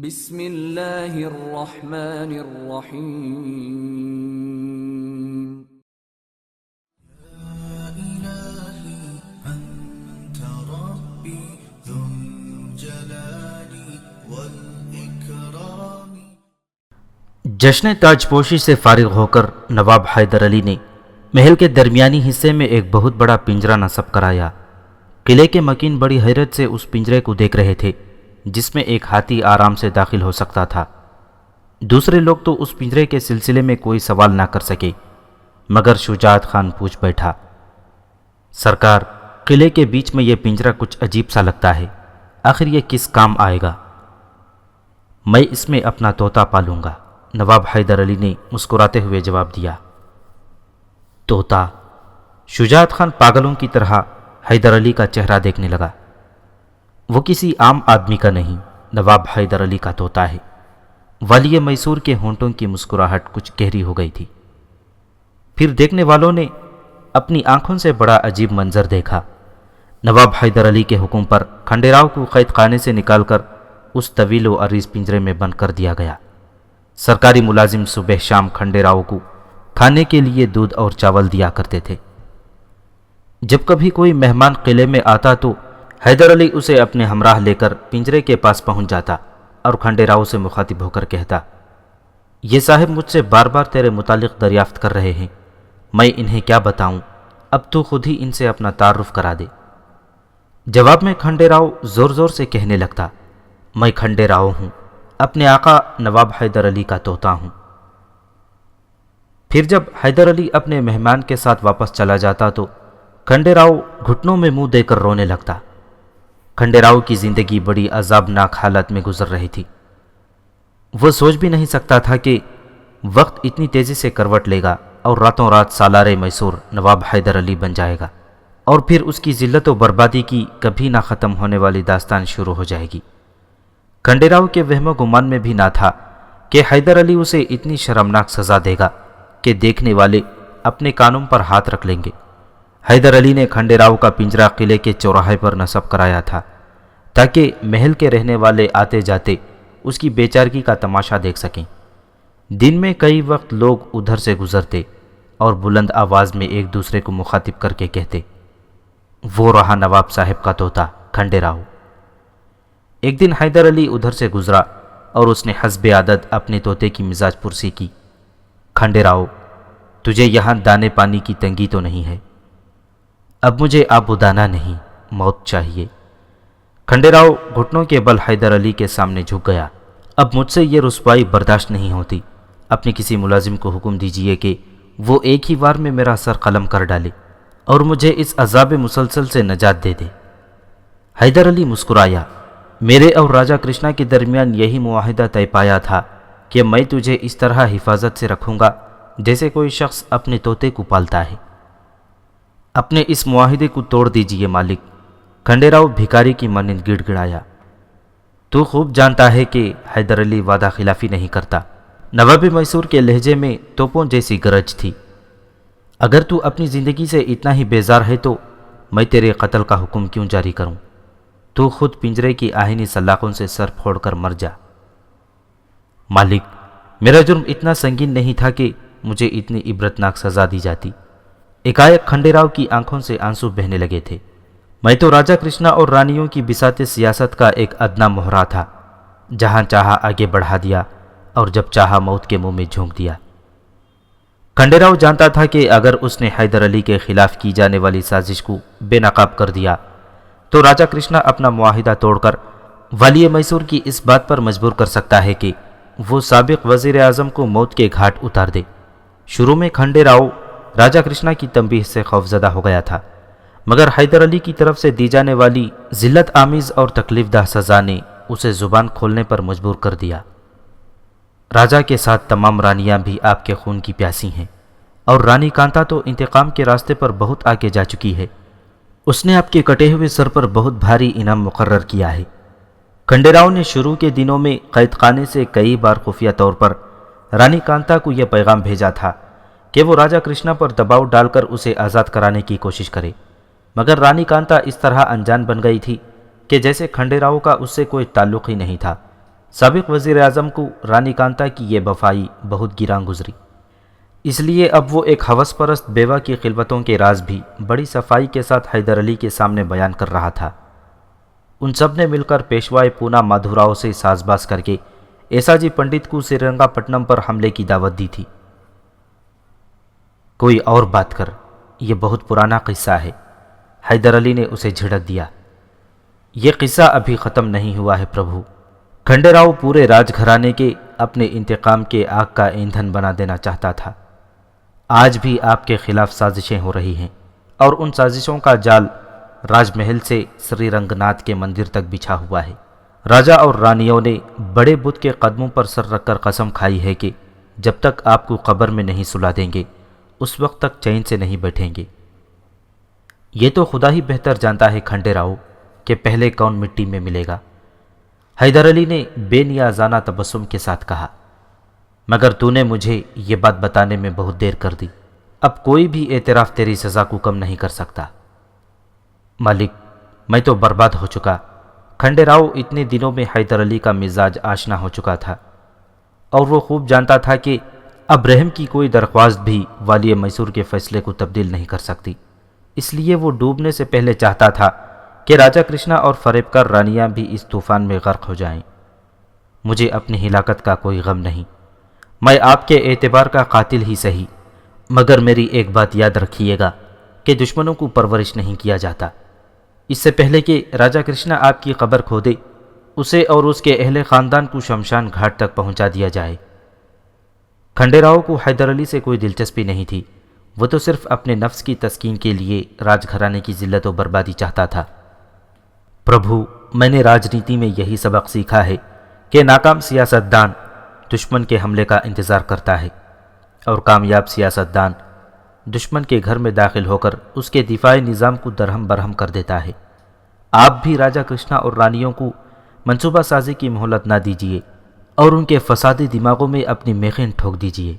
بسم اللہ الرحمن الرحیم جشن تاج پوشی سے فارغ ہو کر نواب حیدر علی نے محل کے درمیانی حصے میں ایک بہت بڑا پنجرہ نصب کرایا۔ قلعے کے مکین بڑی حیرت سے اس پنجرے کو دیکھ رہے تھے جس میں ایک ہاتھی آرام سے داخل ہو سکتا تھا۔ دوسرے لوگ تو اس پنجرے کے سلسلے میں کوئی سوال نہ کر سکے، مگر شجاعت خان پوچھ بیٹھا، سرکار، قلعے کے بیچ میں یہ پنجرہ کچھ عجیب سا لگتا ہے، آخر یہ کس کام آئے گا؟ میں اس میں اپنا طوطا پالوں گا، نواب حیدر علی نے مسکراتے ہوئے جواب دیا۔ طوطا؟ شجاعت خان پاگلوں کی طرح حیدر علی کا چہرہ دیکھنے لگا۔ وہ کسی عام آدمی کا نہیں، نواب حیدر علی کا طوطا ہے۔ والی میسور کے ہونٹوں کی مسکراہٹ کچھ گہری ہو گئی تھی۔ پھر دیکھنے والوں نے اپنی آنکھوں سے بڑا عجیب منظر دیکھا۔ نواب حیدر علی کے حکم پر کھنڈے راؤ کو قید خانے سے نکال کر اس طویل و عریض پنجرے میں بند کر دیا گیا۔ سرکاری ملازم صبح شام کھنڈے راؤ کو کھانے کے لیے دودھ اور چاول دیا کرتے تھے۔ جب کبھی کوئی مہمان قلعے میں آتا تو حیدر علی اسے اپنے ہمراہ لے کر پنجرے کے پاس پہنچ جاتا اور کھنڈے راؤ سے مخاطب ہو کر کہتا، یہ صاحب مجھ سے بار بار تیرے متعلق دریافت کر رہے ہیں، میں انہیں کیا بتاؤں، اب تو خود ہی ان سے اپنا تعارف کرا دے۔ جواب میں کھنڈے راؤ زور زور سے کہنے لگتا، میں کھنڈے راؤ ہوں، اپنے آقا نواب حیدر علی کا طوطا ہوں۔ پھر جب حیدر علی اپنے مہمان کے ساتھ واپس چلا جاتا تو کھنڈے راؤ گھٹنوں میں منہ دے کر رونے لگتا۔ کھنڈے راؤ کی زندگی بڑی عذابناک حالت میں گزر رہی تھی۔ وہ سوچ بھی نہیں سکتا تھا کہ وقت اتنی تیزی سے کروٹ لے گا اور راتوں رات سالار میسور نواب حیدر علی بن جائے گا، اور پھر اس کی ذلت و بربادی کی کبھی نہ ختم ہونے والی داستان شروع ہو جائے گی۔ کھنڈے راؤ کے وہم و گمان میں بھی نہ تھا کہ حیدر علی اسے اتنی شرمناک سزا دے گا کہ دیکھنے والے اپنے کانوں پر ہاتھ رکھ لیں گے۔ حیدر علی نے کھنڈے راؤ کا پنجرہ قلعے کے چوراہے پر نصب کرایا تھا تاکہ محل کے رہنے والے آتے جاتے اس کی بے چارگی کا تماشا دیکھ سکیں۔ دن میں کئی وقت لوگ ادھر سے گزرتے اور بلند آواز میں ایک دوسرے کو مخاطب کر کے کہتے، وہ رہا نواب صاحب کا طوطا کھنڈے راؤ۔ ایک دن حیدر علی ادھر سے گزرا اور اس نے حسب عادت اپنے طوطے کی مزاج پرسی کی، کھنڈے راؤ، تجھے یہاں دانے پانی کی تنگی تو نہیں ہے؟ اب مجھے آب و دانہ نہیں، موت چاہیے۔ کھنڈے راؤ گھٹنوں کے بل حیدر علی کے سامنے جھک گیا۔ اب مجھ سے یہ رسوائی برداشت نہیں ہوتی، اپنے کسی ملازم کو حکم دیجئے کہ وہ ایک ہی بار میں میرا سر قلم کر ڈالے اور مجھے اس عذاب مسلسل سے نجات دے دے۔ حیدر علی مسکرایا، میرے اور راجہ کرشنا کے درمیان یہی معاہدہ طے پایا تھا کہ میں تجھے اس طرح حفاظت سے رکھوں گا جیسے کوئی شخص اپنے طوطے کو پالتا ہے۔ اپنے اس معاہدے کو توڑ دیجئے مالک، کھنڈے راؤ بھکاری کی مانند گڑ گڑایا۔ تو خوب جانتا ہے کہ حیدر علی وعدہ خلافی نہیں کرتا۔ نواب میسور کے لہجے میں توپوں جیسی گرج تھی۔ اگر تو اپنی زندگی سے اتنا ہی بیزار ہے تو میں تیرے قتل کا حکم کیوں جاری کروں؟ تو خود پنجرے کی آہنی سلاخوں سے سر پھوڑ کر مر جا۔ مالک، میرا جرم اتنا سنگین نہیں تھا کہ مجھے اتنی عبرتناک سزا دی جاتی۔ ایکائک کھنڈے راؤ کی آنکھوں سے آنسو بہنے لگے تھے۔ میں تو راجہ کرشنا اور رانیوں کی بساط سیاست کا ایک ادنا مہرا تھا، جہاں چاہا آگے بڑھا دیا اور جب چاہا موت کے منہ میں جھونک دیا۔ کھنڈے راؤ جانتا تھا کہ اگر اس نے حیدر علی کے خلاف کی جانے والی سازش کو بے نقاب کر دیا تو راجہ کرشنا اپنا معاہدہ توڑ کر والی میسور کی اس بات پر مجبور کر سکتا ہے کہ وہ سابق وزیر اعظم کو موت کے گھاٹ اتار دے۔ شروع میں کھنڈے راؤ راجہ کرشنا کی تنبیہ سے خوفزدہ ہو گیا تھا، مگر حیدر علی کی طرف سے دی جانے والی ذلت آمیز اور تکلیف دہ سزا نے اسے زبان کھولنے پر مجبور کر دیا۔ راجہ کے ساتھ تمام رانیاں بھی آپ کے خون کی پیاسی ہیں، اور رانی کانتا تو انتقام کے راستے پر بہت آگے جا چکی ہے۔ اس نے آپ کے کٹے ہوئے سر پر بہت بھاری انعام مقرر کیا ہے۔ کھنڈے راؤ نے شروع کے دنوں میں قید خانے سے کئی بار خفیہ طور پر رانی کانتا کو یہ پیغام بھیجا تھا کہ وہ راجہ کرشنا پر دباؤ ڈال کر اسے آزاد کرانے کی کوشش کرے، مگر رانی کانتا اس طرح انجان بن گئی تھی کہ جیسے کھنڈے راؤ کا اس سے کوئی تعلق ہی نہیں تھا۔ سابق وزیر اعظم کو رانی کانتا کی یہ وفائی بہت گراں گزری، اس لیے اب وہ ایک ہوس پرست بیوہ کی خلوتوں کے راز بھی بڑی صفائی کے ساتھ حیدر علی کے سامنے بیان کر رہا تھا۔ ان سب نے مل کر پیشوائے پونا مادھوراؤ سے ساز باز کر کے ایسا جی پنڈت کو سرینگا پٹنم پر حملے کی دعوت دی تھی۔ کوئی اور بات کر، یہ بہت پرانا قصہ ہے، حیدر علی نے اسے جھڑک دیا۔ یہ قصہ ابھی ختم نہیں ہوا ہے پربھو۔ کھنڈے راؤ پورے راج گھرانے کے اپنے انتقام کے آگ کا ایندھن بنا دینا چاہتا تھا۔ آج بھی آپ کے خلاف سازشیں ہو رہی ہیں، اور ان سازشوں کا جال راج محل سے سری رنگ ناتھ کے مندر تک بچھا ہوا ہے۔ راجا اور رانیوں نے بڑے بت کے قدموں پر سر رکھ کر قسم کھائی ہے کہ جب تک آپ کو قبر میں نہیں سلا دیں گے اس وقت تک چین سے نہیں بیٹھیں گے۔ یہ تو خدا ہی بہتر جانتا ہے کھنڈے راؤ کہ پہلے کون مٹی میں ملے گا، حیدر علی نے بے نیازانہ تبسم کے ساتھ کہا۔ مگر تو نے مجھے یہ بات بتانے میں بہت دیر کر دی، اب کوئی بھی اعتراف تیری سزا کو کم نہیں کر سکتا۔ مالک، میں تو برباد ہو چکا۔ کھنڈے راؤ اتنے دنوں میں حیدر علی کا مزاج آشنا ہو چکا تھا، اور وہ خوب جانتا تھا کہ اب رحم کی کوئی درخواست بھی والی میسور کے فیصلے کو تبدیل نہیں کر سکتی۔ اس لیے وہ ڈوبنے سے پہلے چاہتا تھا کہ راجا کرشنا اور فریب کار رانیاں بھی اس طوفان میں غرق ہو جائیں۔ مجھے اپنی ہلاکت کا کوئی غم نہیں، میں آپ کے اعتبار کا قاتل ہی سہی، مگر میری ایک بات یاد رکھیے گا کہ دشمنوں کو پرورش نہیں کیا جاتا۔ اس سے پہلے کہ راجا کرشنا آپ کی قبر کھودے، اسے اور اس کے اہل خاندان کو شمشان گھاٹ تک پہنچا دیا جائے۔ کھنڈے راؤ کو حیدر علی سے کوئی دلچسپی نہیں تھی، وہ تو صرف اپنے نفس کی تسکین کے لیے راج گھرانے کی ذلت و بربادی چاہتا تھا۔ پربھو، میں نے راجنیتی میں یہی سبق سیکھا ہے کہ ناکام سیاستدان دشمن کے حملے کا انتظار کرتا ہے، اور کامیاب سیاستدان دشمن کے گھر میں داخل ہو کر اس کے دفاعی نظام کو درہم برہم کر دیتا ہے۔ آپ بھی راجا کرشنا اور رانیوں کو منصوبہ سازی کی مہلت نہ دیجیے اور ان کے فسادی دماغوں میں اپنی میخیں ٹھوک دیجیے۔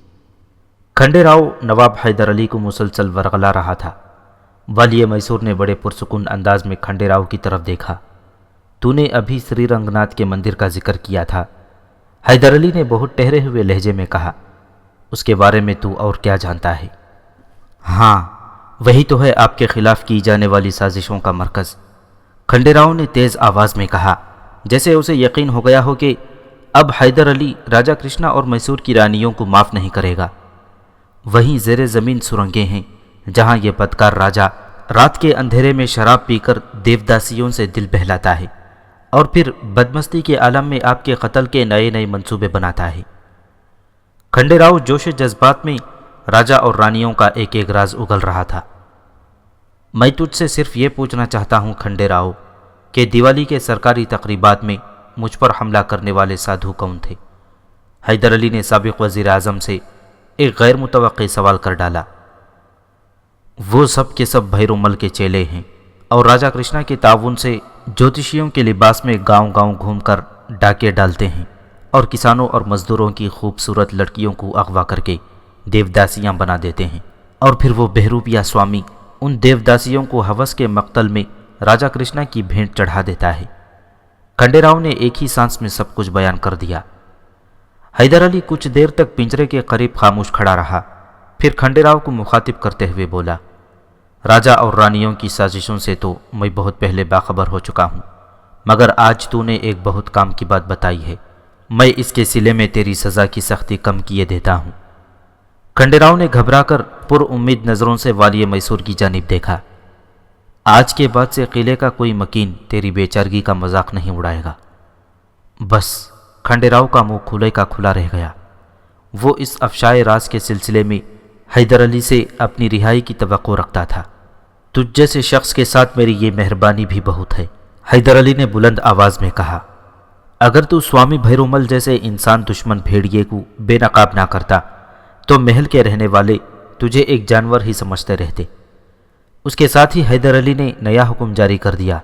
کھنڈے راؤ نواب حیدر علی کو مسلسل ورغلا رہا تھا۔ والی میسور نے بڑے پرسکون انداز میں کھنڈے راؤ کی طرف دیکھا۔ تو نے ابھی سری رنگ ناتھ کے مندر کا ذکر کیا تھا، حیدر علی نے بہت ٹہرے ہوئے لہجے میں کہا۔ اس کے بارے میں تو اور کیا جانتا ہے؟ ہاں، وہی تو ہے آپ کے خلاف کی جانے والی سازشوں کا مرکز، کھنڈے راؤ نے تیز آواز میں کہا، جیسے اسے یقین ہو گیا ہو کہ اب حیدر علی راجا کرشنا اور میسور کی رانیوں کو معاف نہیں کرے گا۔ وہیں زیر زمین سرنگیں ہیں جہاں یہ بدکار راجا رات کے اندھیرے میں شراب پی کر دیوداسیوں سے دل بہلاتا ہے، اور پھر بدمستی کے عالم میں آپ کے قتل کے نئے نئے منصوبے بناتا ہے۔ کھنڈے راؤ جوش جذبات میں راجا اور رانیوں کا ایک ایک راز اگل رہا تھا۔ میں تجھ سے صرف یہ پوچھنا چاہتا ہوں کھنڈے راؤ کہ دیوالی کے سرکاری تقریبات میں مجھ پر حملہ کرنے والے سادھو کون تھے؟ حیدر علی نے سابق وزیر اعظم سے ایک غیر متوقع سوال کر ڈالا۔ وہ سب کے سب بھیرومل کے چیلے ہیں، اور راجا کرشنا کے تعاون سے جوتشیوں کے لباس میں گاؤں گاؤں گھوم کر ڈاکے ڈالتے ہیں، اور کسانوں اور مزدوروں کی خوبصورت لڑکیوں کو اغوا کر کے دیوداسیاں بنا دیتے ہیں، اور پھر وہ بہروپیا سوامی ان دیوداسیوں کو ہوس کے مقتل میں راجا کرشنا کی بھینٹ چڑھا دیتا ہے۔ کھنڈے راؤ نے ایک ہی سانس میں سب کچھ بیان کر دیا۔ حیدر علی کچھ دیر تک پنجرے کے قریب خاموش کھڑا رہا، پھر کھنڈے راؤ کو مخاطب کرتے ہوئے بولا، راجا اور رانیوں کی سازشوں سے تو میں بہت پہلے باخبر ہو چکا ہوں، مگر آج تو نے ایک بہت کام کی بات بتائی ہے، میں اس کے صلے میں تیری سزا کی سختی کم کیے دیتا ہوں۔ کھنڈے راؤ نے گھبرا کر پر امید نظروں سے والی میسور کی جانب دیکھا۔ آج کے بعد سے قلعے کا کوئی مکین تیری بے چارگی کا مذاق نہیں اڑائے گا۔ بس کھنڈے راؤ کا منہ کھلے کا کھلا رہ گیا۔ وہ اس افشائے راز کے سلسلے میں حیدر علی سے اپنی رہائی کی توقع رکھتا تھا۔ تجھ جیسے شخص کے ساتھ میری یہ مہربانی بھی بہت ہے، حیدر علی نے بلند آواز میں کہا۔ اگر تو سوامی بھیرومل جیسے انسان دشمن بھیڑیے کو بے نقاب نہ کرتا تو محل کے رہنے والے تجھے ایک جانور ہی سمجھتے رہتے۔ اس کے ساتھ ہی حیدر علی نے نیا حکم جاری کر دیا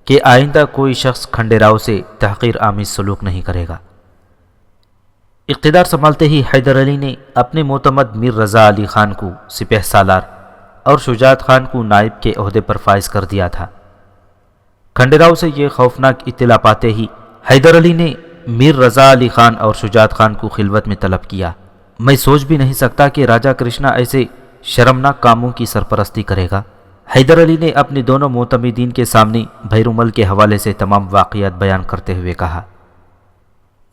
کہ آئندہ کوئی شخص کھنڈے راؤ سے تحقیر آمیز سلوک نہیں کرے گا۔ اقتدار سنبھالتے ہی حیدر علی نے اپنے معتمد میر رضا علی خان کو سپہ سالار اور شجاعت خان کو نائب کے عہدے پر فائز کر دیا تھا۔ کھنڈے راؤ سے یہ خوفناک اطلاع پاتے ہی حیدر علی نے میر رضا علی خان اور شجاعت خان کو خلوت میں طلب کیا۔ میں سوچ بھی نہیں سکتا کہ راجا کرشنا ایسے شرمناک کاموں کی سرپرستی کرے گا۔ حیدر علی نے اپنے دونوں معتمدین کے سامنے بھیرومل کے حوالے سے تمام واقعات بیان کرتے ہوئے کہا،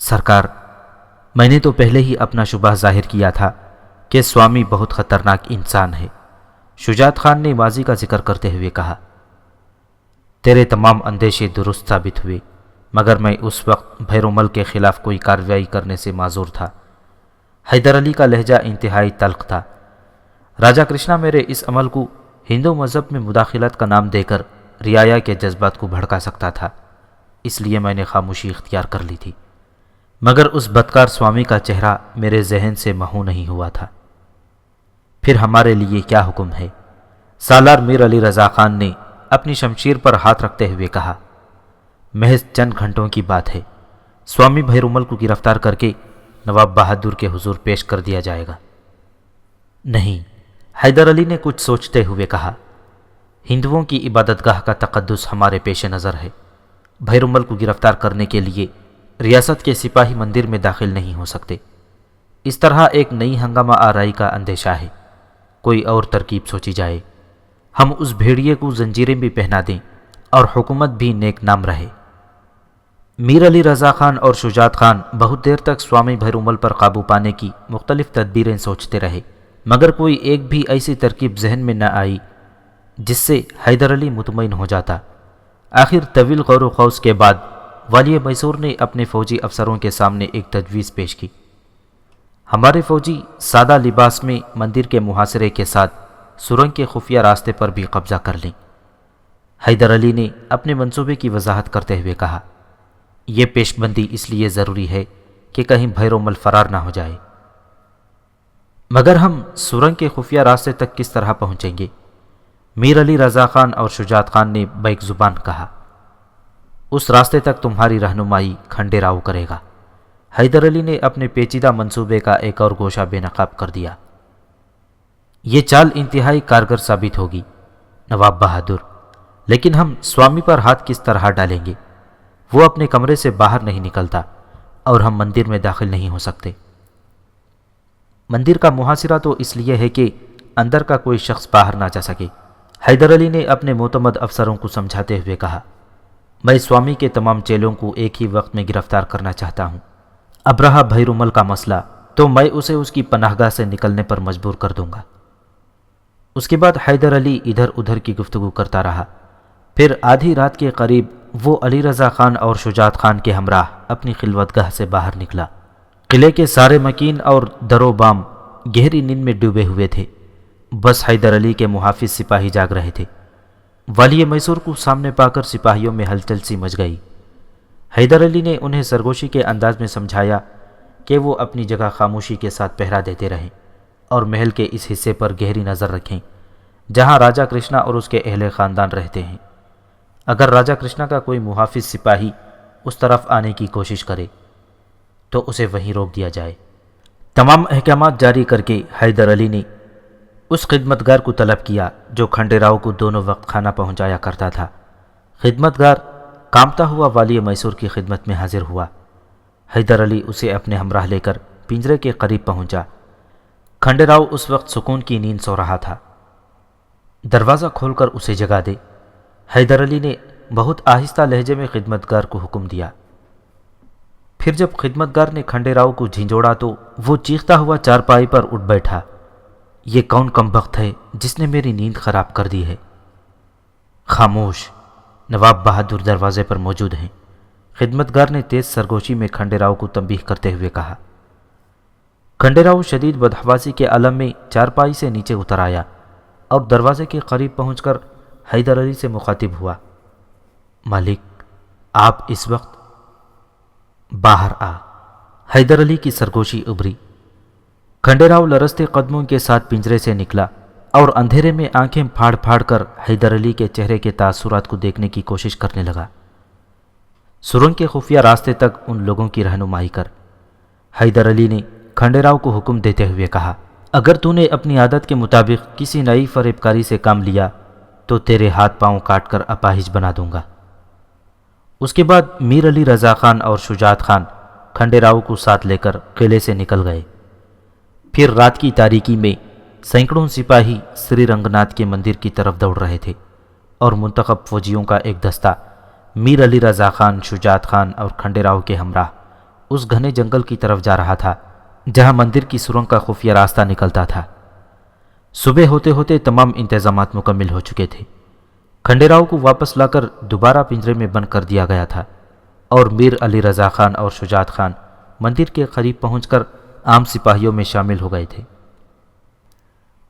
سرکار، میں نے تو پہلے ہی اپنا شبہ ظاہر کیا تھا کہ سوامی بہت خطرناک انسان ہے۔ شجاعت خان نے ماضی کا ذکر کرتے ہوئے کہا، تیرے تمام اندیشے درست ثابت ہوئے، مگر میں اس وقت بھیرومل کے خلاف کوئی کارروائی کرنے سے معذور تھا۔ حیدر علی کا لہجہ انتہائی تلخ تھا۔ راجا کرشنا میرے اس عمل کو ہندو مذہب میں مداخلت کا نام دے کر رعایا کے جذبات کو بھڑکا سکتا تھا، اس لیے میں نے خاموشی اختیار کر لی تھی، مگر اس بدکار سوامی کا چہرہ میرے ذہن سے محو نہیں ہوا تھا۔ پھر ہمارے لیے کیا حکم ہے؟ سالار میر علی رضا خان نے اپنی شمشیر پر ہاتھ رکھتے ہوئے کہا، محض چند گھنٹوں کی بات ہے، سوامی بھیرومل کو گرفتار کر کے نواب بہادر کے حضور پیش کر دیا جائے گا۔ نہیں، حیدر علی نے کچھ سوچتے ہوئے کہا، ہندوؤں کی عبادت گاہ کا تقدس ہمارے پیش نظر ہے۔ بھیرومل کو گرفتار کرنے کے لیے ریاست کے سپاہی مندر میں داخل نہیں ہو سکتے۔ اس طرح ایک نئی ہنگامہ آرائی کا اندیشہ ہے۔ کوئی اور ترکیب سوچی جائے۔ ہم اس بھیڑیے کو زنجیریں بھی پہنا دیں اور حکومت بھی نیک نام رہے۔ میر علی رضا خان اور شجاعت خان بہت دیر تک سوامی بھیرومل پر قابو پانے کی مختلف تدبیریں سوچتے رہے، مگر کوئی ایک بھی ایسی ترکیب ذہن میں نہ آئی جس سے حیدر علی مطمئن ہو جاتا۔ آخر طویل غور و خوض کے بعد والی میسور نے اپنے فوجی افسروں کے سامنے ایک تجویز پیش کی۔ ہمارے فوجی سادہ لباس میں مندر کے محاصرے کے ساتھ سرنگ کے خفیہ راستے پر بھی قبضہ کر لیں۔ حیدر علی نے اپنے منصوبے کی وضاحت کرتے ہوئے کہا، یہ پیش بندی اس لیے ضروری ہے کہ کہیں بھیرومل فرار نہ ہو جائے۔ مگر ہم سرنگ کے خفیہ راستے تک کس طرح پہنچیں گے؟ میر علی رضا خان اور شجاعت خان نے بیک زبان کہا، اس راستے تک تمہاری رہنمائی کھنڈے راؤ کرے گا۔ حیدر علی نے اپنے پیچیدہ منصوبے کا ایک اور گوشہ بے نقاب کر دیا، یہ چال انتہائی کارگر ثابت ہوگی نواب بہادر، لیکن ہم سوامی پر ہاتھ کس طرح ڈالیں گے؟ وہ اپنے کمرے سے باہر نہیں نکلتا اور ہم مندر میں داخل نہیں ہو سکتے۔ مندر کا محاصرہ تو اس لیے ہے کہ اندر کا کوئی شخص باہر نہ جا سکے۔ حیدر علی نے اپنے معتمد افسروں کو سمجھاتے ہوئے کہا، میں سوامی کے تمام چیلوں کو ایک ہی وقت میں گرفتار کرنا چاہتا ہوں۔ اب رہا بھیرومل کا مسئلہ، تو میں اسے اس کی پناہ گاہ سے نکلنے پر مجبور کر دوں گا۔ اس کے بعد حیدر علی ادھر ادھر کی گفتگو کرتا رہا۔ پھر آدھی رات کے قریب وہ علی رضا خان اور شجاعت خان کے ہمراہ اپنی خلوت گاہ سے باہر نکلا۔ قلعے کے سارے مکین اور در و بام گہری نیند میں ڈوبے ہوئے تھے، بس حیدر علی کے محافظ سپاہی جاگ رہے تھے۔ والی میسور کو سامنے پا کر سپاہیوں میں ہلچل سی مچ گئی۔ حیدر علی نے انہیں سرگوشی کے انداز میں سمجھایا کہ وہ اپنی جگہ خاموشی کے ساتھ پہرا دیتے رہیں اور محل کے اس حصے پر گہری نظر رکھیں جہاں راجا کرشنا اور اس کے اہل خاندان رہتے ہیں۔ اگر راجا کرشنا کا کوئی محافظ سپاہی اس طرف آنے کی کوشش کرے تو اسے وہیں روک دیا جائے۔ تمام احکامات جاری کر کے حیدر علی نے اس خدمتگار کو طلب کیا جو کھنڈے راؤ کو دونوں وقت کھانا پہنچایا کرتا تھا۔ خدمتگار کامتا ہوا والی میسور کی خدمت میں حاضر ہوا۔ حیدر علی اسے اپنے ہمراہ لے کر پنجرے کے قریب پہنچا۔ کھنڈے راؤ اس وقت سکون کی نیند سو رہا تھا۔ دروازہ کھول کر اسے جگا دے، حیدر علی نے بہت آہستہ لہجے میں خدمتگار کو حکم دیا۔ پھر جب خدمتگار نے کھنڈے راؤ کو جھنجھوڑا تو وہ چیختا ہوا چارپائی پر اٹھ بیٹھا، یہ کون کمبخت ہے جس نے میری نیند خراب کر دی ہے؟ خاموش، نواب بہادر دروازے پر موجود ہیں، خدمتگار نے تیز سرگوشی میں کھنڈے راؤ کو تنبیہ کرتے ہوئے کہا۔ کھنڈے راؤ شدید بدحواسی کے عالم میں چارپائی سے نیچے اتر آیا اور دروازے کے قریب پہنچ کر حیدر علی سے مخاطب ہوا، مالک، آپ اس وقت؟ باہر آ۔ حیدر علی کی سرگوشی ابھری۔ کھنڈے راؤ لرزتے قدموں کے ساتھ پنجرے سے نکلا اور اندھیرے میں آنکھیں پھاڑ پھاڑ کر حیدر علی کے چہرے کے تاثرات کو دیکھنے کی کوشش کرنے لگا۔ سرنگ کے خفیہ راستے تک ان لوگوں کی رہنمائی کر۔ حیدر علی نے کھنڈے راؤ کو حکم دیتے ہوئے کہا، اگر تو نے اپنی عادت کے مطابق کسی نئی فریب کاری سے کام لیا تو تیرے ہاتھ پاؤں کاٹ کر اپاہج بنا دوں گا۔ اس کے بعد میر علی رضا خان اور شجاعت خان کھنڈے راؤ کو ساتھ لے کر قلعے سے نکل گئے۔ پھر رات کی تاریکی میں سینکڑوں سپاہی سری رنگناتھ کے مندر کی طرف دوڑ رہے تھے اور منتخب فوجیوں کا ایک دستہ میر علی رضا خان، شجاعت خان اور کھنڈے راؤ کے ہمراہ اس گھنے جنگل کی طرف جا رہا تھا جہاں مندر کی سرنگ کا خفیہ راستہ نکلتا تھا۔ صبح ہوتے ہوتے تمام انتظامات مکمل ہو چکے تھے۔ کھنڈے راؤ کو واپس لا کر دوبارہ پنجرے میں بند کر دیا گیا تھا اور میر علی رضا خان اور شجاعت خان مندر کے قریب پہنچ کر عام سپاہیوں میں شامل ہو گئے تھے۔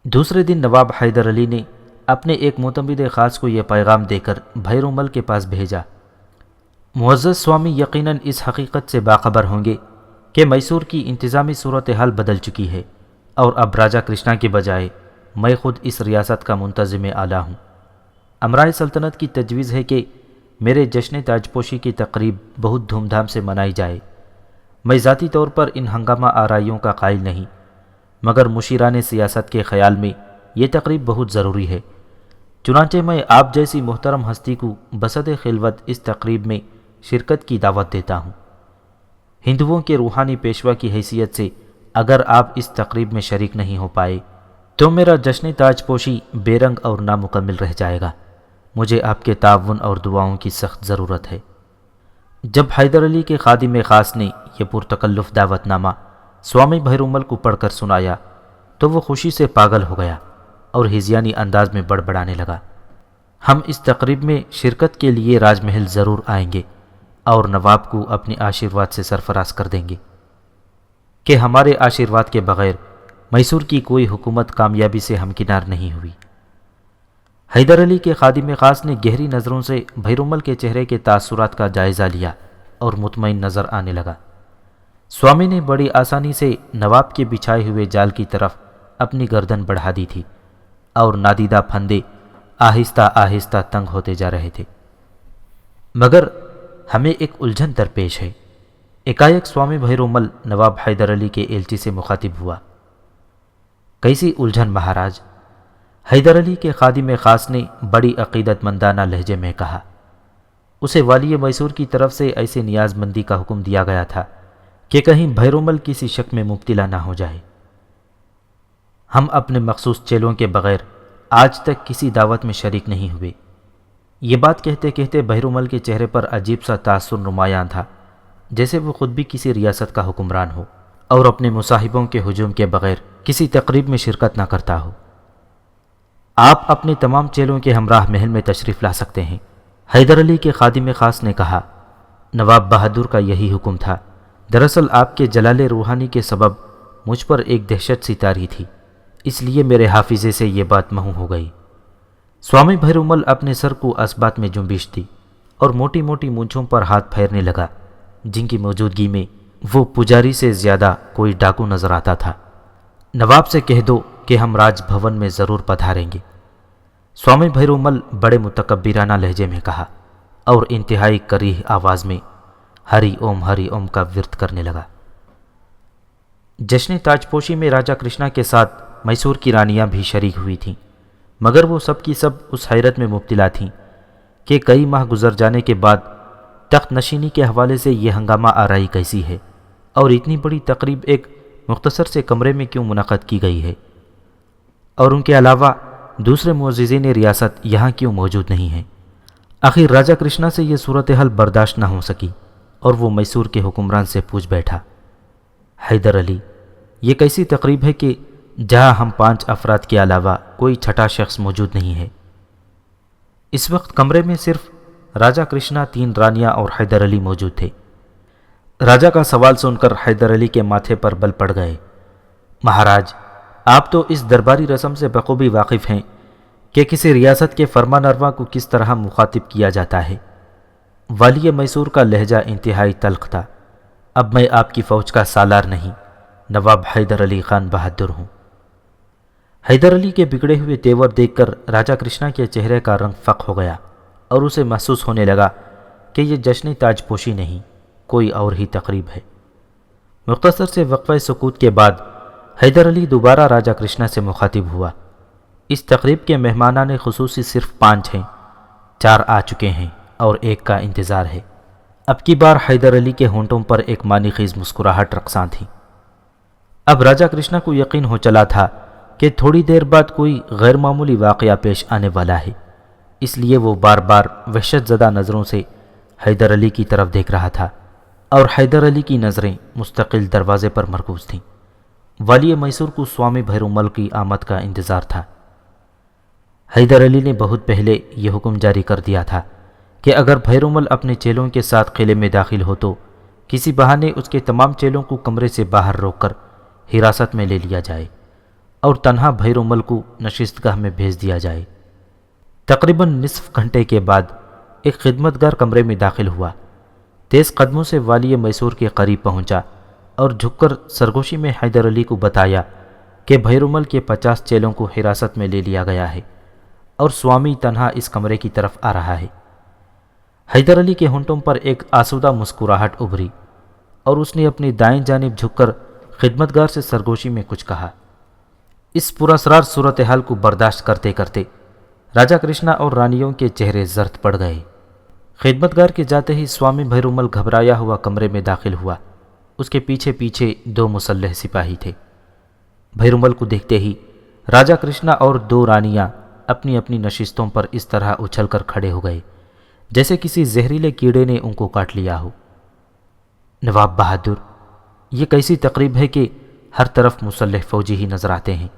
دوسرے دن نواب حیدر علی نے اپنے ایک معتمد خاص کو یہ پیغام دے کر بھیرومل کے پاس بھیجا: معزز سوامی یقیناً اس حقیقت سے باخبر ہوں گے کہ میسور کی انتظامی صورتحال بدل چکی ہے اور اب راجہ کرشنا کے بجائے میں خود اس ریاست کا منتظم اعلیٰ ہوں۔ امرائے سلطنت کی تجویز ہے کہ میرے جشن تاج پوشی کی تقریب بہت دھوم دھام سے منائی جائے۔ میں ذاتی طور پر ان ہنگامہ آرائیوں کا قائل نہیں، مگر مشیران سیاست کے خیال میں یہ تقریب بہت ضروری ہے، چنانچہ میں آپ جیسی محترم ہستی کو بصد خلوت اس تقریب میں شرکت کی دعوت دیتا ہوں۔ ہندوؤں کے روحانی پیشوا کی حیثیت سے اگر آپ اس تقریب میں شریک نہیں ہو پائے تو میرا جشن تاج پوشی بے رنگ اور نامکمل رہ جائے گا۔ مجھے آپ کے تعاون اور دعاؤں کی سخت ضرورت ہے۔ جب حیدر علی کے خادم خاص نے یہ پرتکلف دعوت نامہ سوامی بھیرومل کو پڑھ کر سنایا تو وہ خوشی سے پاگل ہو گیا اور ہذیانی انداز میں بڑبڑانے لگا: ہم اس تقریب میں شرکت کے لیے راج محل ضرور آئیں گے اور نواب کو اپنی آشیرواد سے سرفراز کر دیں گے کہ ہمارے آشیرواد کے بغیر میسور کی کوئی حکومت کامیابی سے ہمکنار نہیں ہوئی۔ حیدر علی کے خادم خاص نے گہری نظروں سے بھیرومل کے چہرے کے تاثرات کا جائزہ لیا اور مطمئن نظر آنے لگا۔ سوامی نے بڑی آسانی سے نواب کے بچھائے ہوئے جال کی طرف اپنی گردن بڑھا دی تھی اور نادیدہ پھندے آہستہ آہستہ تنگ ہوتے جا رہے تھے۔ مگر ہمیں ایک الجھن درپیش ہے۔ ایکائک سوامی بھیرومل نواب حیدر علی کے ایلچی سے مخاطب ہوا: کیسی الجھن مہاراج؟ حیدر علی کے خادم خاص نے بڑی عقیدت مندانہ لہجے میں کہا: اسے والی میسور کی طرف سے ایسے نیاز مندی کا حکم دیا گیا تھا کہ کہیں بھیرومل کسی شک میں مبتلا نہ ہو جائے۔ ہم اپنے مخصوص چیلوں کے بغیر آج تک کسی دعوت میں شریک نہیں ہوئے۔ یہ بات کہتے کہتے بھیرومل کے چہرے پر عجیب سا تاثر نمایاں تھا، جیسے وہ خود بھی کسی ریاست کا حکمران ہو اور اپنے مصاحبوں کے ہجوم کے بغیر کسی تقریب میں شرکت نہ کرتا ہو۔ آپ اپنے تمام چیلوں کے ہمراہ محل میں تشریف لا سکتے ہیں، حیدر علی کے خادم خاص نے کہا۔ نواب بہادر کا یہی حکم تھا۔ دراصل آپ کے جلال روحانی کے سبب مجھ پر ایک دہشت سی طاری تھی، اس لیے میرے حافظے سے یہ بات محو ہو گئی۔ سوامی بھیرومل اپنے سر کو اسبات میں جنبش دی اور موٹی موٹی مونچھوں پر ہاتھ پھیرنے لگا، جن کی موجودگی میں وہ پجاری سے زیادہ کوئی ڈاکو نظر آتا تھا۔ نواب سے کہہ دو کہ ہم راج بھون میں ضرور پدھاریں گے، سوامی بھیرومل بڑے متکبرانہ لہجے میں کہا اور انتہائی کریہ آواز میں ہری اوم کا ورد کرنے لگا۔ جشن تاج پوشی میں راجہ کرشنا کے ساتھ میسور کی رانیاں بھی شریک ہوئی تھیں، مگر وہ سب کی سب اس حیرت میں مبتلا تھیں کہ کئی ماہ گزر جانے کے بعد تخت نشینی کے حوالے سے یہ ہنگامہ آرائی کیسی ہے اور اتنی بڑی تقریب ایک مختصر سے کمرے میں کیوں منعقد کی گئی ہے، اور ان کے علاوہ دوسرے معززین ریاست یہاں کیوں موجود نہیں ہیں۔ آخر راجہ کرشنا سے یہ صورتحال برداشت نہ ہو سکی اور وہ میسور کے حکمران سے پوچھ بیٹھا: حیدر علی، یہ کیسی تقریب ہے کہ جہاں ہم 5 افراد کے علاوہ کوئی چھٹا شخص موجود نہیں ہے؟ اس وقت کمرے میں صرف راجہ کرشنا، 3 رانیاں اور حیدر علی موجود تھے۔ راجہ کا سوال سن کر حیدر علی کے ماتھے پر بل پڑ گئے۔ مہاراج، آپ تو اس درباری رسم سے بخوبی واقف ہیں کہ کسی ریاست کے فرمانروا کو کس طرح مخاطب کیا جاتا ہے۔ والی میسور کا لہجہ انتہائی تلخ تھا۔ اب میں آپ کی فوج کا سالار نہیں، نواب حیدر علی خان بہادر ہوں۔ حیدر علی کے بگڑے ہوئے تیور دیکھ کر راجہ کرشنا کے چہرے کا رنگ فق ہو گیا اور اسے محسوس ہونے لگا کہ یہ جشن تاج پوشی نہیں، کوئی اور ہی تقریب ہے۔ مختصر سے وقفہ سکوت کے بعد حیدر علی دوبارہ راجہ کرشنا سے مخاطب ہوا: اس تقریب کے مہمانان خصوصی صرف 5 ہیں، 4 آ چکے ہیں اور 1 کا انتظار ہے۔ اب کی بار حیدر علی کے ہونٹوں پر ایک معنی خیز مسکراہٹ رقصاں تھی۔ اب راجا کرشنا کو یقین ہو چلا تھا کہ تھوڑی دیر بعد کوئی غیر معمولی واقعہ پیش آنے والا ہے، اس لیے وہ بار بار وحشت زدہ نظروں سے حیدر علی کی طرف دیکھ رہا تھا، اور حیدر علی کی نظریں مستقل دروازے پر مرکوز تھیں۔ والی میسور کو سوامی بھیرومل کی آمد کا انتظار تھا۔ حیدر علی نے بہت پہلے یہ حکم جاری کر دیا تھا کہ اگر بھیرومل اپنے چیلوں کے ساتھ قلعے میں داخل ہو تو کسی بہانے اس کے تمام چیلوں کو کمرے سے باہر روک کر حراست میں لے لیا جائے اور تنہا بھیرومل کو نشستگاہ میں بھیج دیا جائے۔ تقریباً نصف گھنٹے کے بعد ایک خدمتگار کمرے میں داخل ہوا، تیز قدموں سے والی میسور کے قریب پہنچا اور جھک کر سرگوشی میں حیدر علی کو بتایا کہ بھیرومل کے 50 چیلوں کو حراست میں لے لیا گیا ہے اور سوامی تنہا اس کمرے کی طرف آ رہا ہے۔ حیدر علی کے ہونٹوں پر ایک آسودہ مسکراہٹ ابھری اور اس نے اپنی دائیں جانب جھک کر خدمتگار سے سرگوشی میں کچھ کہا۔ اس پراسرار صورتحال کو برداشت کرتے کرتے راجا کرشنا اور رانیوں کے چہرے زرد پڑ گئے۔ خدمتگار کے جاتے ہی سوامی بھیرومل گھبرایا ہوا کمرے میں داخل ہوا۔ اس کے پیچھے پیچھے 2 مسلح سپاہی تھے۔ بھیرومل کو دیکھتے ہی راجا کرشنا اور 2 رانیاں اپنی اپنی نشستوں پر اس طرح اچھل کر کھڑے ہو گئے جیسے کسی زہریلے کیڑے نے ان کو کاٹ لیا ہو۔ نواب بہادر، یہ کیسی تقریب ہے کہ ہر طرف مسلح فوجی ہی نظر آتے ہیں،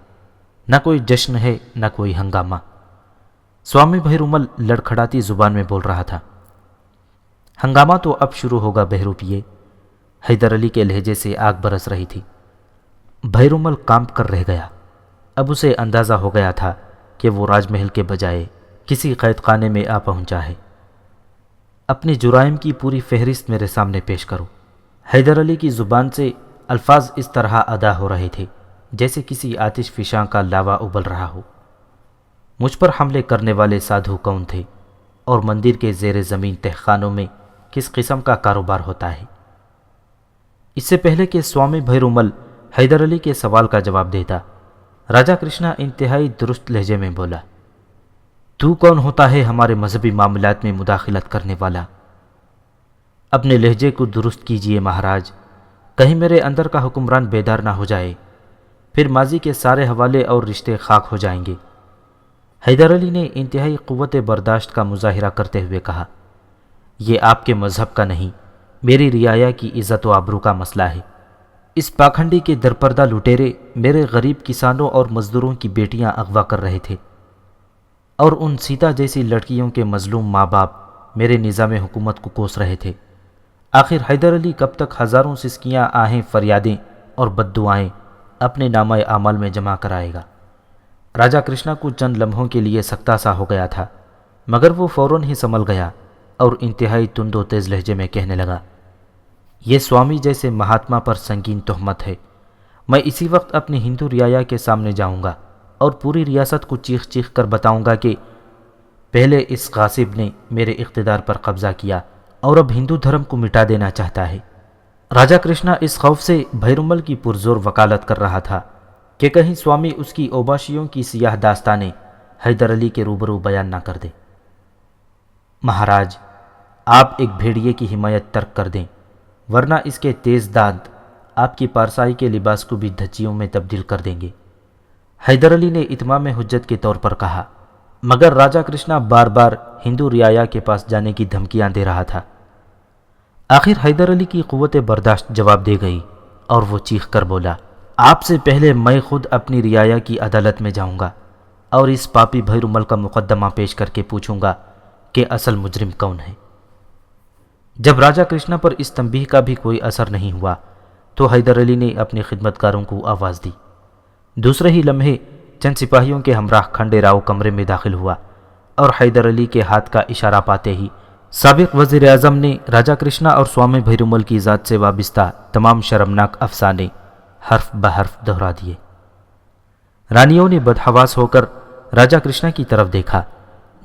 نہ کوئی جشن ہے نہ کوئی ہنگامہ۔ سوامی بھیرومل لڑکھڑاتی زبان میں بول رہا تھا۔ ہنگامہ تو اب شروع ہوگا بہروپیے، حیدر علی کے لہجے سے آگ برس رہی تھی۔ بھیرومل کانپ کر رہ گیا۔ اب اسے اندازہ ہو گیا تھا کہ وہ راج محل کے بجائے کسی قید خانے میں آ پہنچا ہے۔ اپنی جرائم کی پوری فہرست میرے سامنے پیش کرو۔ حیدر علی کی زبان سے الفاظ اس طرح ادا ہو رہے تھے جیسے کسی آتش فشاں کا لاوا ابل رہا ہو۔ مجھ پر حملے کرنے والے سادھو کون تھے اور مندر کے زیر زمین تہخانوں میں کس قسم کا کاروبار ہوتا ہے؟ اس سے پہلے کہ سوامی بھیرومل حیدر علی کے سوال کا جواب دیتا، راجا کرشنا انتہائی درست لہجے میں بولا، تو کون ہوتا ہے ہمارے مذہبی معاملات میں مداخلت کرنے والا؟ اپنے لہجے کو درست کیجئے مہاراج، کہیں میرے اندر کا حکمران بیدار نہ ہو جائے، پھر ماضی کے سارے حوالے اور رشتے خاک ہو جائیں گے۔ حیدر علی نے انتہائی قوت برداشت کا مظاہرہ کرتے ہوئے کہا، یہ آپ کے مذہب کا نہیں، میری رعایا کی عزت و آبرو کا مسئلہ ہے۔ اس پاکھنڈی کے درپردہ لٹیرے میرے غریب کسانوں اور مزدوروں کی بیٹیاں اغوا کر رہے تھے، اور ان سیتا جیسی لڑکیوں کے مظلوم ماں باپ میرے نظام حکومت کو کوس رہے تھے۔ آخر حیدر علی کب تک ہزاروں سسکیاں، آہیں، فریادیں اور بددعائیں اپنے نامہ اعمال میں جمع کرائے گا؟ راجا کرشنا کو چند لمحوں کے لیے سکتا سا ہو گیا تھا، مگر وہ فوراً ہی سنبھل گیا اور انتہائی تند و تیز لہجے میں کہنے لگا، یہ سوامی جیسے مہاتما پر سنگین تہمت ہے۔ میں اسی وقت اپنی ہندو رعایا کے سامنے جاؤں گا اور پوری ریاست کو چیخ چیخ کر بتاؤں گا کہ پہلے اس غاصب نے میرے اقتدار پر قبضہ کیا اور اب ہندو دھرم کو مٹا دینا چاہتا ہے۔ راجا کرشنا اس خوف سے بھیرومل کی پرزور وکالت کر رہا تھا کہ کہیں سوامی اس کی اوباشیوں کی سیاہ داستانیں حیدر علی کے روبرو بیان نہ کر دے۔ مہاراج، آپ ایک بھیڑیے کی حمایت ترک کر دیں، ورنہ اس کے تیز دانت آپ کی پارسائی کے لباس کو بھی دھچیوں میں تبدیل کر دیں گے، حیدر علی نے اتمام حجت کے طور پر کہا، مگر راجا کرشنا بار بار ہندو رعایا کے پاس جانے کی دھمکیاں دے رہا تھا۔ آخر حیدر علی کی قوت برداشت جواب دے گئی اور وہ چیخ کر بولا، آپ سے پہلے میں خود اپنی رعایا کی عدالت میں جاؤں گا اور اس پاپی بھیرومل کا مقدمہ پیش کر کے پوچھوں گا کہ اصل مجرم کون ہے۔ جب راجا کرشنا پر اس تنبیہ کا بھی کوئی اثر نہیں ہوا تو حیدر علی نے اپنے خدمتکاروں کو آواز دی۔ دوسرے ہی لمحے چند سپاہیوں کے ہمراہ کھنڈے راؤ کمرے میں داخل ہوا اور حیدر علی کے ہاتھ کا اشارہ پاتے ہی سابق وزیر اعظم نے راجا کرشنا اور سوامی بھیرومل کی ذات سے وابستہ تمام شرمناک افسانے حرف بحرف دہرا دیے۔ رانیوں نے بدحواس ہو کر راجا کرشنا کی طرف دیکھا،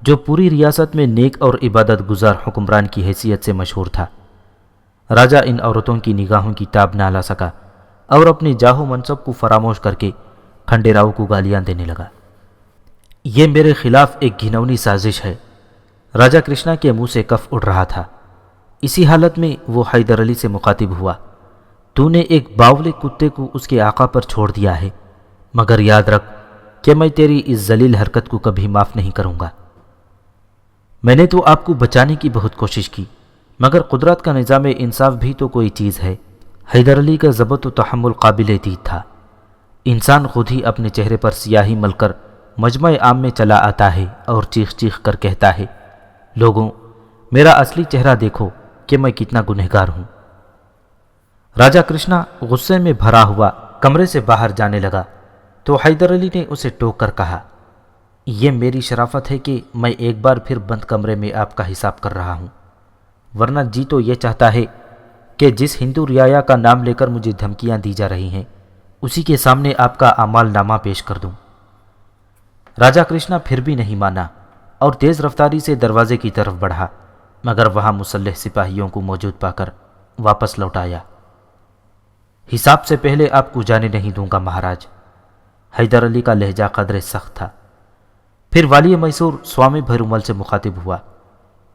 جو پوری ریاست میں نیک اور عبادت گزار حکمران کی حیثیت سے مشہور تھا۔ راجا ان عورتوں کی نگاہوں کی تاب نہ لا سکا اور اپنے جاہ و منصب کو فراموش کر کے کھنڈے راؤ کو گالیاں دینے لگا۔ یہ میرے خلاف ایک گھناؤنی سازش ہے۔ راجا کرشنا کے منہ سے کف اڑ رہا تھا۔ اسی حالت میں وہ حیدر علی سے مخاطب ہوا، تو نے ایک باولے کتے کو اس کے آقا پر چھوڑ دیا ہے، مگر یاد رکھ کہ میں تیری اس ذلیل حرکت کو کبھی معاف نہیں کروں گا۔ میں نے تو آپ کو بچانے کی بہت کوشش کی، مگر قدرت کا نظام انصاف بھی تو کوئی چیز ہے۔ حیدر علی کا ضبط و تحمل قابل دید تھا۔ انسان خود ہی اپنے چہرے پر سیاہی مل کر مجمع عام میں چلا آتا ہے اور چیخ چیخ کر کہتا ہے، لوگوں میرا اصلی چہرہ دیکھو کہ میں کتنا گنہگار ہوں۔ راجہ کرشنا غصے میں بھرا ہوا کمرے سے باہر جانے لگا تو حیدر علی نے اسے ٹوک کر کہا، یہ میری شرافت ہے کہ میں ایک بار پھر بند کمرے میں آپ کا حساب کر رہا ہوں، ورنہ جی تو یہ چاہتا ہے کہ جس ہندو رعایا کا نام لے کر مجھے دھمکیاں دی جا رہی ہیں اسی کے سامنے آپ کا اعمال نامہ پیش کر دوں۔ راجہ کرشنا پھر بھی نہیں مانا اور تیز رفتاری سے دروازے کی طرف بڑھا، مگر وہاں مسلح سپاہیوں کو موجود پا کر واپس لوٹ آیا۔ حساب سے پہلے آپ کو جانے نہیں دوں گا مہاراج۔ حیدر علی کا لہجہ قدرے سخت تھا۔ پھر والی میسور سوامی بھیرومل سے مخاطب ہوا،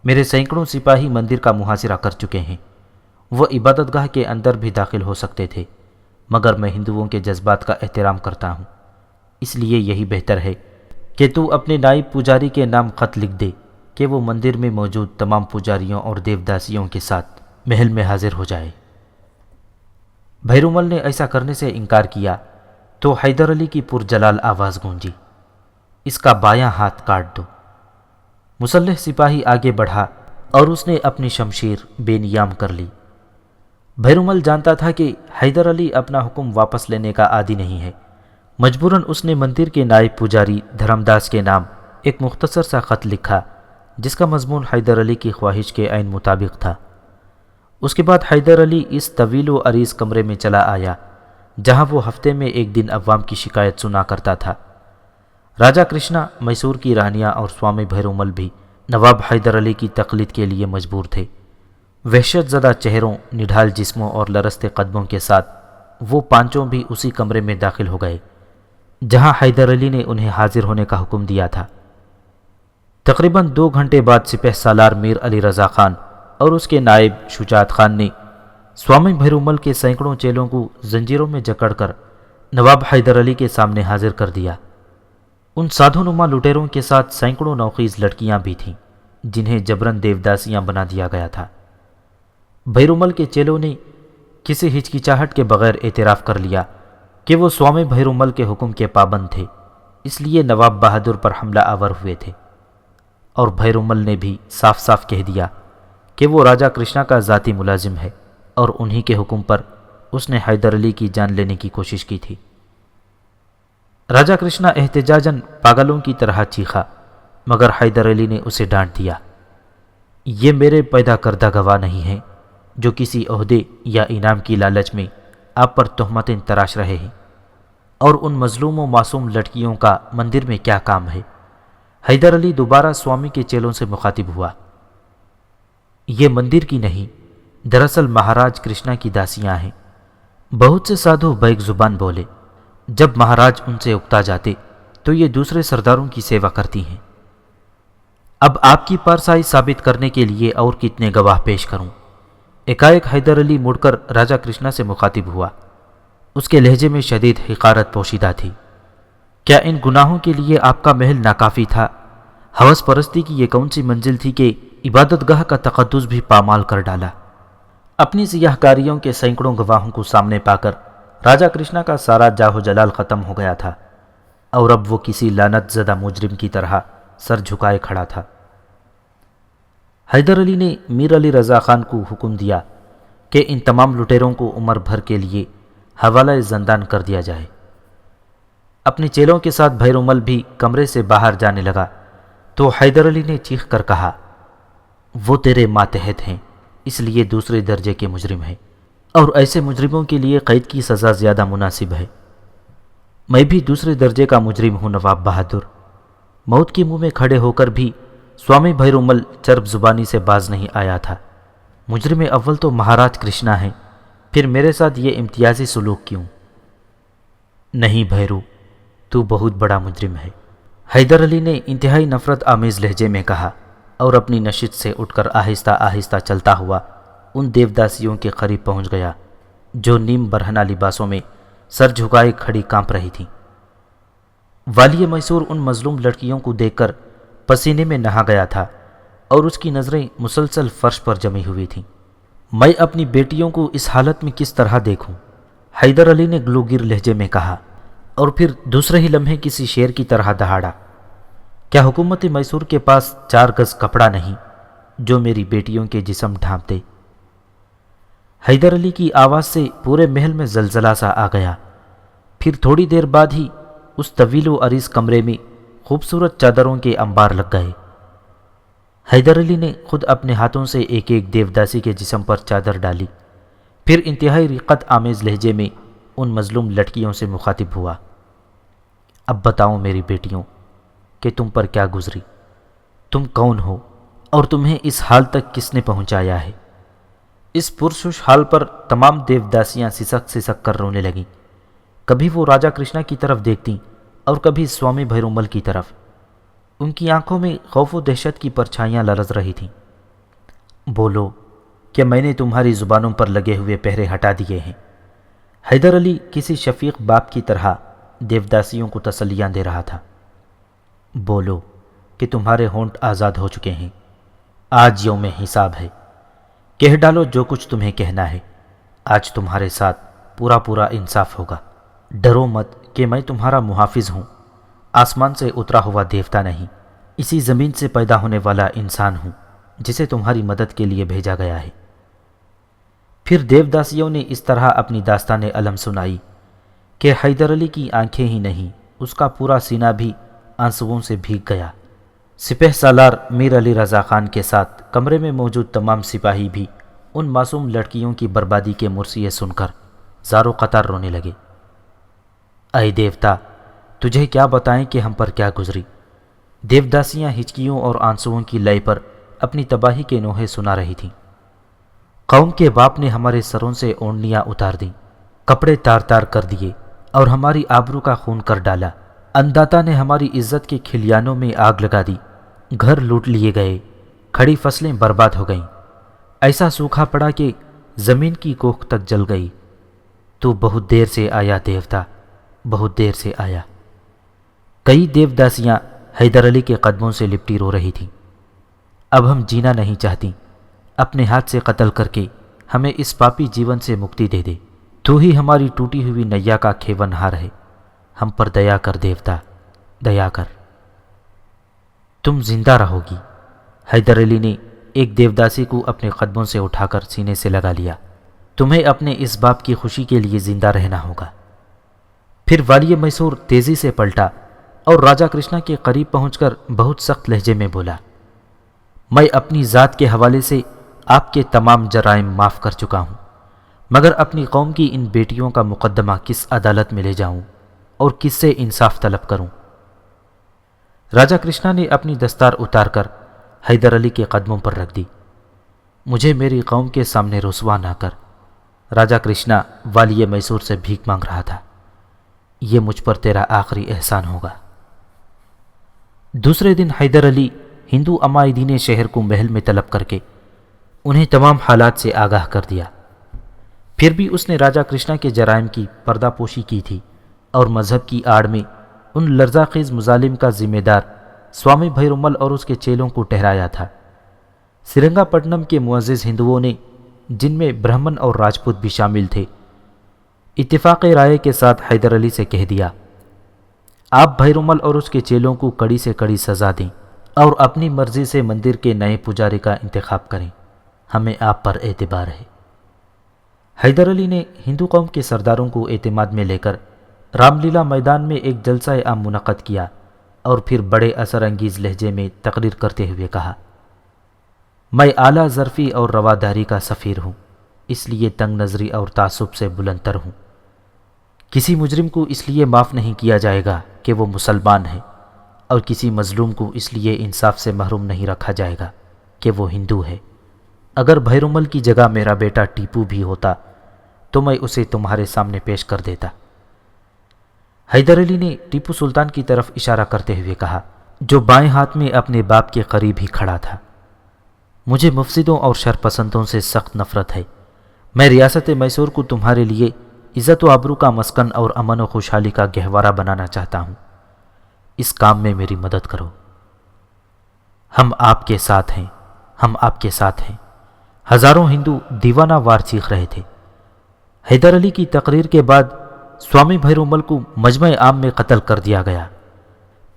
میرے سینکڑوں سپاہی مندر کا محاصرہ کر چکے ہیں، وہ عبادت گاہ کے اندر بھی داخل ہو سکتے تھے، مگر میں ہندوؤں کے جذبات کا احترام کرتا ہوں، اس لیے یہی بہتر ہے کہ تو اپنے نائب پجاری کے نام خط لکھ دے کہ وہ مندر میں موجود تمام پجاریوں اور دیوداسیوں کے ساتھ محل میں حاضر ہو جائے۔ بھیرومل نے ایسا کرنے سے انکار کیا تو حیدر علی کی پرجلال آواز گونجی، اس کا بایاں ہاتھ کاٹ دو۔ مسلح سپاہی آگے بڑھا اور اس نے اپنی شمشیر بے نیام کر لی۔ بھیرومل جانتا تھا کہ حیدر علی اپنا حکم واپس لینے کا عادی نہیں ہے، مجبوراً اس نے مندر کے نائب پجاری دھرم داس کے نام ایک مختصر سا خط لکھا جس کا مضمون حیدر علی کی خواہش کے عین مطابق تھا۔ اس کے بعد حیدر علی اس طویل و عریض کمرے میں چلا آیا جہاں وہ ہفتے میں ایک دن عوام کی شکایت سنا کرتا تھا۔ راجہ کرشنا، میسور کی رانیاں اور سوامی بھیرومل بھی نواب حیدر علی کی تقلید کے لیے مجبور تھے۔ وحشت زدہ چہروں، نڈھال جسموں اور لرزتے قدموں کے ساتھ وہ پانچوں بھی اسی کمرے میں داخل ہو گئے جہاں حیدر علی نے انہیں حاضر ہونے کا حکم دیا تھا۔ تقریباً 2 گھنٹے بعد سپہ سالار میر علی رضا خان اور اس کے نائب شجاعت خان نے سوامی بھیرومل کے سینکڑوں چیلوں کو زنجیروں میں جکڑ کر نواب حیدر علی کے سامنے حاضر کر دیا۔ ان سادھو نما لٹیروں کے ساتھ سینکڑوں نوخیز لڑکیاں بھی تھیں جنہیں جبراً دیوداسیاں بنا دیا گیا تھا۔ بھیرومل کے چیلوں نے کسی ہچکچاہٹ کے بغیر اعتراف کر لیا کہ وہ سوامی بھیرومل کے حکم کے پابند تھے، اس لیے نواب بہادر پر حملہ آور ہوئے تھے، اور بھیرومل نے بھی صاف صاف کہہ دیا کہ وہ راجہ کرشنا کا ذاتی ملازم ہے اور انہی کے حکم پر اس نے حیدر علی کی جان لینے کی کوشش کی تھی۔ راجہ کرشنا احتجاجاً پاگلوں کی طرح چیخا، مگر حیدر علی نے اسے ڈانٹ دیا، یہ میرے پیدا کردہ گواہ نہیں ہیں جو کسی عہدے یا انعام کی لالچ میں آپ پر تہمتیں تراش رہے ہیں، اور ان مظلوم و معصوم لڑکیوں کا مندر میں کیا کام ہے۔ حیدر علی دوبارہ سوامی کے چیلوں سے مخاطب ہوا، یہ مندر کی نہیں، دراصل مہاراج کرشنا کی داسیاں ہیں۔ بہت سے سادھو بیک زبان بولے، جب مہاراج ان سے اکتا جاتے تو یہ دوسرے سرداروں کی سیوا کرتی ہیں۔ اب آپ کی پارسائی ثابت کرنے کے لیے اور کتنے گواہ پیش کروں؟ ایک حیدر علی مڑ کر راجہ کرشنا سے مخاطب ہوا، اس کے لہجے میں شدید حقارت پوشیدہ تھی، کیا ان گناہوں کے لیے آپ کا محل ناکافی تھا؟ ہوس پرستی کی یہ کون سی منزل تھی کہ عبادت گاہ کا تقدس بھی پامال کر ڈالا؟ اپنی سیاہ کاریوں کے سینکڑوں گواہوں کو سامنے پا کر راجہ کرشنا کا سارا جاہ و جلال ختم ہو گیا تھا، اور اب وہ کسی لعنت زدہ مجرم کی طرح سر جھکائے کھڑا تھا۔ حیدر علی نے میر علی رضا خان کو حکم دیا کہ ان تمام لٹیروں کو عمر بھر کے لیے حوالہ زندان کر دیا جائے۔ اپنے چیلوں کے ساتھ بھیرومل بھی کمرے سے باہر جانے لگا تو حیدر علی نے چیخ کر کہا، وہ تیرے ماتحت ہیں، اس لیے دوسرے درجے کے مجرم ہیں، اور ایسے مجرموں کے لیے قید کی سزا زیادہ مناسب ہے۔ میں بھی دوسرے درجے کا مجرم ہوں نواب بہادر۔ موت کے منہ میں کھڑے ہو کر بھی سوامی بھیرومل چرب زبانی سے باز نہیں آیا تھا۔ مجرم اول تو مہاراج کرشنا ہیں، پھر میرے ساتھ یہ امتیازی سلوک کیوں؟ نہیں بھیرو، تو بہت بڑا مجرم ہے، حیدر علی نے انتہائی نفرت آمیز لہجے میں کہا، اور اپنی نشست سے اٹھ کر آہستہ آہستہ چلتا ہوا ان دیوداسیوں کے قریب پہنچ گیا جو نیم برہنہ لباسوں میں سر جھکائے کھڑی کانپ رہی تھیں۔ والی میسور ان مظلوم لڑکیوں کو دیکھ کر پسینے میں نہا گیا تھا اور اس کی نظریں مسلسل فرش پر جمی ہوئی تھیں۔ میں اپنی بیٹیوں کو اس حالت میں کس طرح دیکھوں؟ حیدر علی نے گلوگیر لہجے میں کہا، اور پھر دوسرے ہی لمحے کسی شیر کی طرح دہاڑا، کیا حکومت میسور کے پاس 4 گز کپڑا نہیں جو میری بیٹیوں کے جسم ڈھانپ دے؟ حیدر علی کی آواز سے پورے محل میں زلزلہ سا آ گیا۔ پھر تھوڑی دیر بعد ہی اس طویل و عریض کمرے میں خوبصورت چادروں کے انبار لگ گئے۔ حیدر علی نے خود اپنے ہاتھوں سے ایک ایک دیوداسی کے جسم پر چادر ڈالی، پھر انتہائی رقت آمیز لہجے میں ان مظلوم لڑکیوں سے مخاطب ہوا، اب بتاؤ میری بیٹیوں کہ تم پر کیا گزری، تم کون ہو اور تمہیں اس حال تک کس نے پہنچایا ہے؟ اس پرسوش حال پر تمام دیوداسیاں سسک سسک کر رونے لگیں۔ کبھی وہ راجا کرشنا کی طرف دیکھتیں اور کبھی سوامی بھیرومل کی طرف۔ ان کی آنکھوں میں خوف و دہشت کی پرچھائیاں لرز رہی تھیں۔ بولو کہ میں نے تمہاری زبانوں پر لگے ہوئے پہرے ہٹا دیے ہیں۔ حیدر علی کسی شفیق باپ کی طرح دیوداسیوں کو تسلیاں دے رہا تھا۔ بولو کہ تمہارے ہونٹ آزاد ہو چکے ہیں، آج یوم حساب ہے، کہہ ڈالو جو کچھ تمہیں کہنا ہے، آج تمہارے ساتھ پورا پورا انصاف ہوگا۔ ڈرو مت کہ میں تمہارا محافظ ہوں، آسمان سے اترا ہوا دیوتا نہیں، اسی زمین سے پیدا ہونے والا انسان ہوں جسے تمہاری مدد کے لیے بھیجا گیا ہے۔ پھر دیوداسیوں نے اس طرح اپنی داستان علم سنائی کہ حیدر علی کی آنکھیں ہی نہیں، اس کا پورا سینہ بھی آنسوؤں سے بھیگ گیا۔ سپہ سالار میر علی رضا خان کے ساتھ کمرے میں موجود تمام سپاہی بھی ان معصوم لڑکیوں کی بربادی کے مرثیے سن کر زارو قطار رونے لگے۔ اے دیوتا، تجھے کیا بتائیں کہ ہم پر کیا گزری؟ دیوداسیاں ہچکیوں اور آنسوؤں کی لے پر اپنی تباہی کے نوحے سنا رہی تھیں۔ قوم کے باپ نے ہمارے سروں سے اوڑھنیاں اتار دیں، کپڑے تار تار کر دیے اور ہماری آبرو کا خون کر ڈالا۔ انداتا نے ہماری عزت کے کھلیانوں میں آگ لگا دی، گھر لوٹ لیے گئے، کھڑی فصلیں برباد ہو گئیں، ایسا سوکھا پڑا کہ زمین کی کوکھ تک جل گئی۔ تو بہت دیر سے آیا دیوتا، بہت دیر سے آیا۔ کئی دیوداسیاں حیدر علی کے قدموں سے لپٹی رو رہی تھیں۔ اب ہم جینا نہیں چاہتی، اپنے ہاتھ سے قتل کر کے ہمیں اس پاپی جیون سے مکتی دے دے، تو ہی ہماری ٹوٹی ہوئی نیا کا کھیون ہار ہے، ہم پر دیا کر دیوتا، دیا کر۔ تم زندہ رہو گی۔ حیدر علی نے ایک دیوداسی کو اپنے قدموں سے اٹھا کر سینے سے لگا لیا۔ تمہیں اپنے اس باپ کی خوشی کے لیے زندہ رہنا ہوگا۔ پھر والی میسور تیزی سے پلٹا اور راجا کرشنا کے قریب پہنچ کر بہت سخت لہجے میں بولا، میں اپنی ذات کے حوالے سے آپ کے تمام جرائم معاف کر چکا ہوں، مگر اپنی قوم کی ان بیٹیوں کا مقدمہ کس عدالت میں لے جاؤں اور کس سے انصاف طلب کروں؟ راجا کرشنا نے اپنی دستار اتار کر حیدر علی کے قدموں پر رکھ دی۔ مجھے میری قوم کے سامنے رسوا نہ کر۔ راجا کرشنا والی میسور سے بھیک مانگ رہا تھا، یہ مجھ پر تیرا آخری احسان ہوگا۔ دوسرے دن حیدر علی ہندو عمائدین شہر کو محل میں طلب کر کے انہیں تمام حالات سے آگاہ کر دیا۔ پھر بھی اس نے راجا کرشنا کے جرائم کی پردہ پوشی کی تھی اور مذہب کی آڑ میں ان لرزہ خیز مظالم کا ذمہ دار سوامی بھیرومل اور اس کے چیلوں کو ٹھہرایا تھا۔ سرنگا پٹنم کے معزز ہندوؤں نے، جن میں برہمن اور راجپوت بھی شامل تھے، اتفاق رائے کے ساتھ حیدر علی سے کہہ دیا، آپ بھیرومل اور اس کے چیلوں کو کڑی سے کڑی سزا دیں اور اپنی مرضی سے مندر کے نئے پجاری کا انتخاب کریں، ہمیں آپ پر اعتبار ہے۔ حیدر علی نے ہندو قوم کے سرداروں کو اعتماد میں لے کر رام لیلا میدان میں ایک جلسہ عام منعقد کیا اور پھر بڑے اثر انگیز لہجے میں تقریر کرتے ہوئے کہا، میں اعلیٰ ظرفی اور رواداری کا سفیر ہوں، اس لیے تنگ نظری اور تعصب سے بلند تر ہوں۔ کسی مجرم کو اس لیے معاف نہیں کیا جائے گا کہ وہ مسلمان ہے، اور کسی مظلوم کو اس لیے انصاف سے محروم نہیں رکھا جائے گا کہ وہ ہندو ہے۔ اگر بھیرومل کی جگہ میرا بیٹا ٹیپو بھی ہوتا تو میں اسے تمہارے سامنے پیش کر دیتا۔ حیدر علی نے ٹیپو سلطان کی طرف اشارہ کرتے ہوئے کہا، جو بائیں ہاتھ میں اپنے باپ کے قریب ہی کھڑا تھا۔ مجھے مفسدوں اور شرپسندوں سے سخت نفرت ہے۔ میں ریاست میسور کو تمہارے لیے عزت و آبرو کا مسکن اور امن و خوشحالی کا گہوارہ بنانا چاہتا ہوں۔ اس کام میں میری مدد کرو۔ ہم آپ کے ساتھ ہیں، ہم آپ کے ساتھ ہیں۔ ہزاروں ہندو دیوانہ وار چیخ رہے تھے۔ حیدر علی کی تقریر کے بعد سوامی بھیرومل کو مجمع عام میں قتل کر دیا گیا۔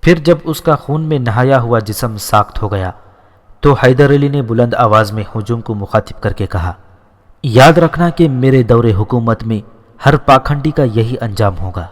پھر جب اس کا خون میں نہایا ہوا جسم ساخت ہو گیا تو حیدر علی نے بلند آواز میں ہجوم کو مخاطب کر کے کہا، یاد رکھنا کہ میرے دور حکومت میں ہر پاکھنڈی کا یہی انجام ہوگا۔